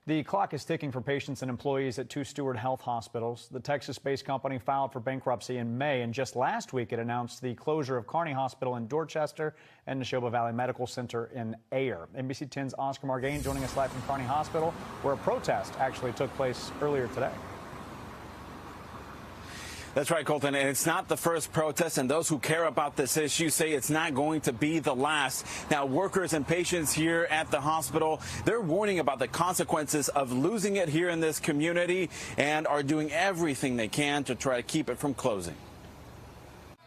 The clock is ticking for patients and employees at two Steward Health hospitals. The Texas-based company filed for bankruptcy in May, and just last week it announced the closure of Carney Hospital in Dorchester and Nashoba Valley Medical Center in Ayer. NBC 10's Oscar Margain joining us live from Carney Hospital, where a protest actually took place earlier today. That's right, Colton, and it's not the first protest, and those who care about this issue say it's not going to be the last. Now, workers and patients here at the hospital, they're warning about the consequences of losing it here in this community and are doing everything they can to try to keep it from closing.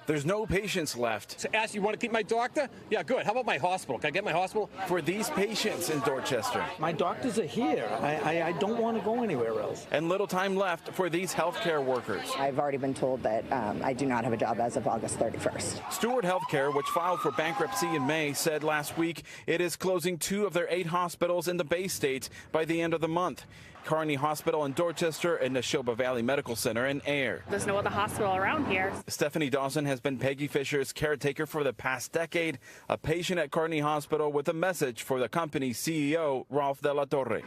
There's no patients left. To ask, you want to keep my doctor? Yeah, good. How about my hospital? Can I get my hospital? For these patients in Dorchester. My doctors are here. I don't want to go anywhere else. And little time left for these healthcare workers. I've already been told that I do not have a job as of August 31st. Steward Health, which filed for bankruptcy in May, said last week it is closing 2 of their 8 hospitals in the Bay State by the end of the month. Carney Hospital in Dorchester and Nashoba Valley Medical Center in Ayer. There's no other hospital around here. Stephanie Dawson has been Peggy Fisher's caretaker for the past decade, a patient at Carney Hospital with a message for the company's CEO, Ralph De La Torre.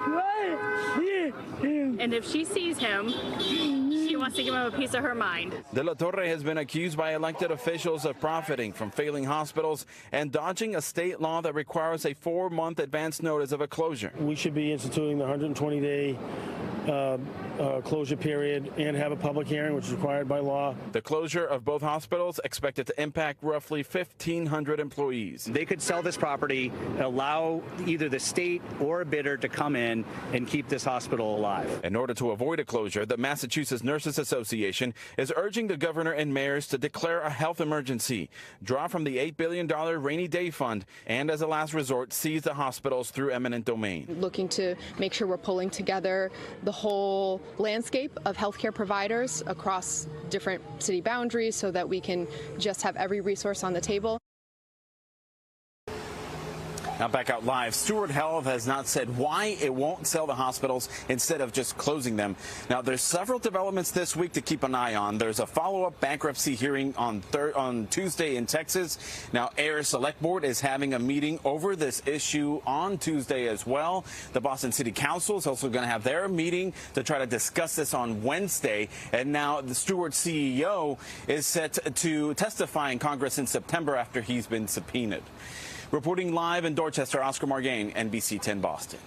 And if she sees him, she wants to give him a piece of her mind. De La Torre has been accused by elected officials of profiting from failing hospitals and dodging a state law that requires a 4-month advance notice of a closure. We should be instituting the 120-day closure period and have a public hearing, which is required by law. The closure of both hospitals expected to impact roughly 1,500 employees. They could sell this property, allow either the state or a bidder to come in and keep this hospital alive. In order to avoid a closure, the Massachusetts Nurses Association is urging the governor and mayors to declare a health emergency, draw from the $8 billion rainy day fund, and as a last resort, seize the hospitals through eminent domain. Looking to make sure we're pulling together the whole landscape of healthcare providers across different city boundaries so that we can just have every resource on the table. Now back out live, Steward Health has not said why it won't sell the hospitals instead of just closing them. Now there's several developments this week to keep an eye on. There's a follow-up bankruptcy hearing on Tuesday in Texas. Now Ayer Select Board is having a meeting over this issue on Tuesday as well. The Boston City Council is also going to have their meeting to try to discuss this on Wednesday. And now the Steward CEO is set to testify in Congress in September after he's been subpoenaed. Reporting live in Dorchester, Oscar Margain, NBC 10 Boston.